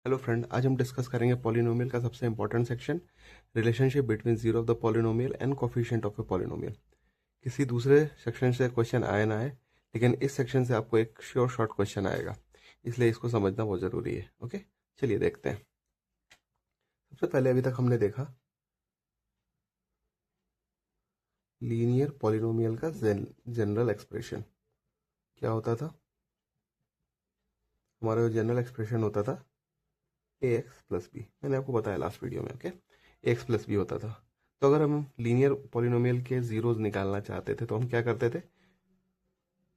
Hello friend, आज हम discuss करेंगे पॉलिनोमियल का सबसे important section, relationship between zero of the polynomial and coefficient of a polynomial. किसी दूसरे सेक्शन से क्वेश्चन आए ना आए, लेकिन इस सेक्शन से आपको एक श्योर शॉर्ट क्वेश्चन आएगा, इसलिए इसको समझना बहुत ज़रूरी है। ओके, चलिए देखते हैं। सबसे पहले अभी तक हमने देखा लीनियर पॉलिनोमियल का जनरल एक्सप्रेशन क्या होता था। हमारा जो जनरल एक्सप्रेशन होता था ए एक्स प्लस बी, मैंने आपको बताया लास्ट वीडियो में। ओके, ए एक्स प्लस बी होता था। तो अगर हम लीनियर पॉलिनोमियल के जीरोज निकालना चाहते थे तो हम क्या करते थे,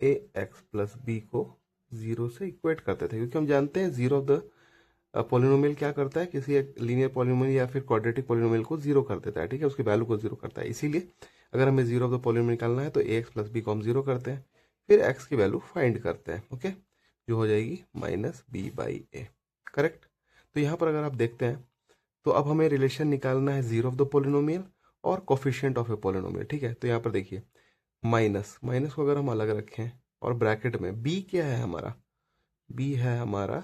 ए एक्स प्लस बी को जीरो से इक्वेट करते थे, क्योंकि हम जानते हैं जीरो ऑफ द पॉलिनोमियल क्या करता है, किसी एक लीनियर पॉलिनोमियल या फिर क्वाड्रेटिक पॉलिनोमियल को जीरो कर देता है। ठीक है, उसकी वैल्यू को जीरो करता है। इसीलिए अगर हमें जीरो ऑफ द पॉलिनोमियल निकालना है तो ए एक्स प्लस बी को हम जीरो करते हैं, फिर एक्स की वैल्यू फाइंड करते हैं। ओके, जो हो जाएगी minus B by A. Correct. तो यहाँ पर अगर आप देखते हैं तो अब हमें रिलेशन निकालना है जीरो ऑफ द पोलिनोमियल और कोफिशिएंट ऑफ ए पोलिनोमियल। ठीक है, तो यहाँ पर देखिए माइनस माइनस को अगर हम अलग रखें और ब्रैकेट में बी क्या है हमारा, बी है हमारा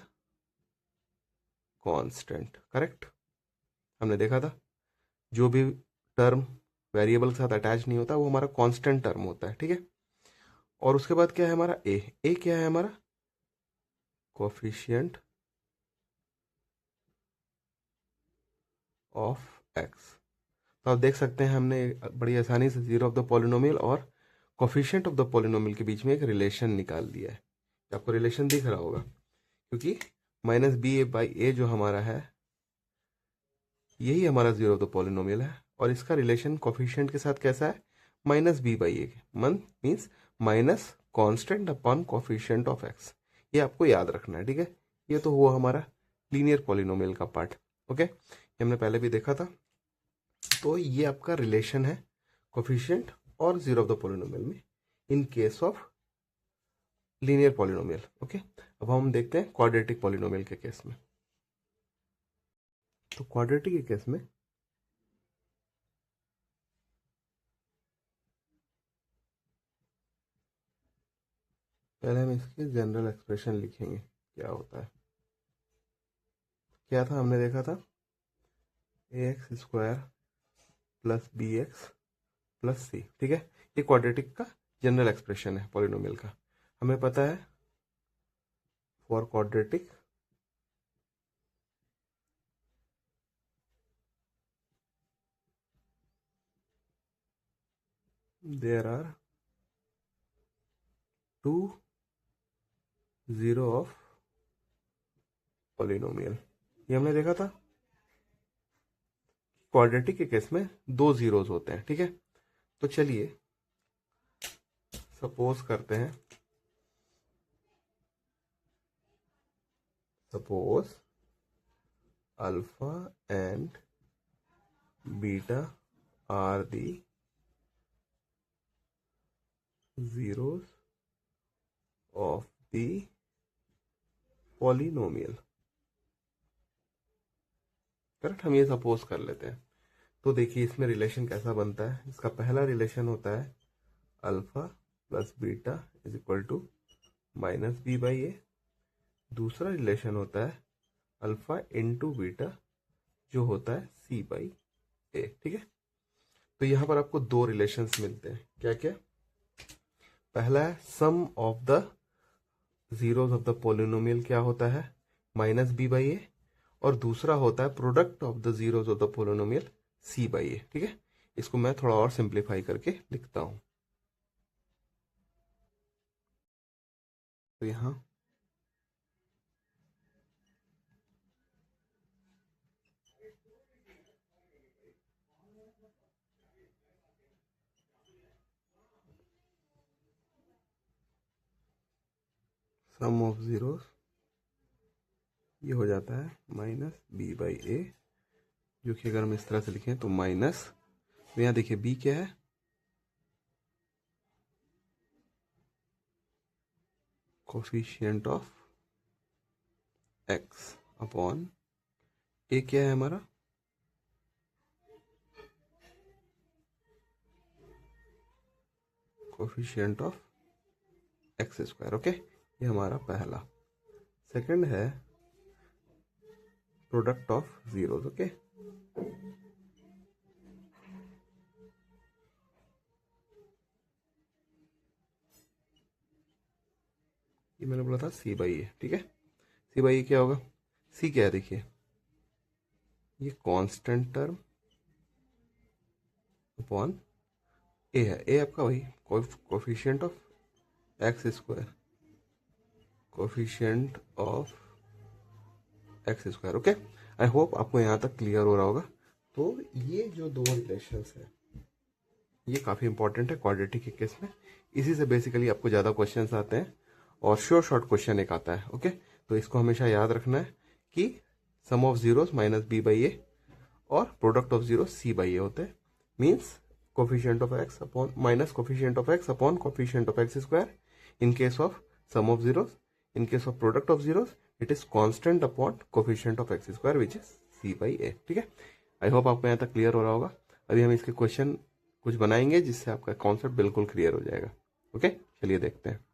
कांस्टेंट। करेक्ट, हमने देखा था जो भी टर्म वेरिएबल के साथ अटैच नहीं होता वो हमारा कांस्टेंट टर्म होता है। ठीक है, और उसके बाद क्या है हमारा ए क्या है हमारा कोफिशिएंट ऑफ एक्स। तो आप देख सकते हैं हमने बड़ी आसानी से जीरो ऑफ द पॉलिनोमियल और कोफिशिएंट ऑफ द पॉलिनोमियल के बीच में एक रिलेशन निकाल दिया है। आपको रिलेशन दिख रहा होगा, क्योंकि माइनस बी ए बाई ए जो हमारा है यही हमारा जीरो ऑफ द पॉलिनोमियल है, और इसका रिलेशन कोफिशिएंट के साथ कैसा है, माइनस बी बाई ए। मन means minus constant upon coefficient of x. ये आपको याद रखना है। ठीक है, ये तो हुआ हमारा लीनियर पॉलिनोमियल का पार्ट। ओके, ये हमने पहले भी देखा था। तो ये आपका रिलेशन है कोफिशिएंट और जीरो ऑफ द पॉलिनोमियल में इन case of linear polynomial. Okay, अब हम देखते हैं क्वाड्रेटिक पॉलिनोमियल के केस में। तो क्वाड्रेटिक के केस में पहले हम इसके जनरल एक्सप्रेशन लिखेंगे क्या होता है। क्या था, हमने देखा था A X square plus B X plus C. ठीक है, ये क्वाड्रेटिक का जनरल एक्सप्रेशन है पॉलिनोमियल का। हमें पता है for quadratic there are two zero of polynomial. ये हमने देखा था क्वाड्रेटिक के केस में दो जीरोज होते हैं। ठीक है, तो चलिए सपोज करते हैं, suppose alpha and beta are the zeros of the polynomial। Correct, हम ये सपोज कर लेते हैं। तो देखिए इसमें रिलेशन कैसा बनता है। इसका पहला रिलेशन होता है alpha plus beta is equal to minus B by A. दूसरा रिलेशन होता है अल्फा इंटू बीटा जो होता है सी बाई ए। ठीक है, तो यहां पर आपको दो रिलेशंस मिलते हैं। क्या क्या, पहला है sum of the zeros of the polynomial क्या होता है, माइनस बी बाई ए, और दूसरा होता है product of the zeros of the polynomial C by A. ठीक है, इसको मैं थोड़ा और सिंप्लीफाई करके लिखता हूं। तो यहां सम ऑफ जीरोस ये हो जाता है माइनस बी बाई ए, जो कि अगर हम इस तरह से लिखें तो माइनस, तो यहां देखिए बी क्या है, कोफिशिएंट ऑफ एक्स अपॉन ए क्या है हमारा, coefficient of X square. Okay, ये हमारा पहला। सेकंड है प्रोडक्ट ऑफ जीरोस। ओके, ये मैंने बोला था सी बाई ए। ठीक है, सी बाई ए क्या होगा? सी क्या है देखिए, ये कांस्टेंट टर्म अपॉन ए है। ए आपका वही coefficient of X square, coefficient of X square. Okay, I hope आपको यहाँ तक क्लियर हो रहा होगा। तो ये जो दो रिलेशंस है ये काफ़ी इंपॉर्टेंट है क्वाड्रेटिक के केस में। इसी से बेसिकली आपको ज़्यादा क्वेश्चंस आते हैं और श्योर शॉर्ट क्वेश्चन एक आता है। ओके, तो इसको हमेशा याद रखना है कि sum of zeros minus B by A और product of zero C by A होते हैं। Means coefficient of X upon minus coefficient of X upon coefficient of X square in case of sum of zeros. In case of product of zeros it is constant upon coefficient of X square which is C by A. ठीक है, I hope आपको यहाँ तक clear हो रहा होगा। अभी हम इसके क्वेश्चन कुछ बनाएंगे जिससे आपका कॉन्सेप्ट बिल्कुल क्लियर हो जाएगा। ओके, चलिए देखते हैं।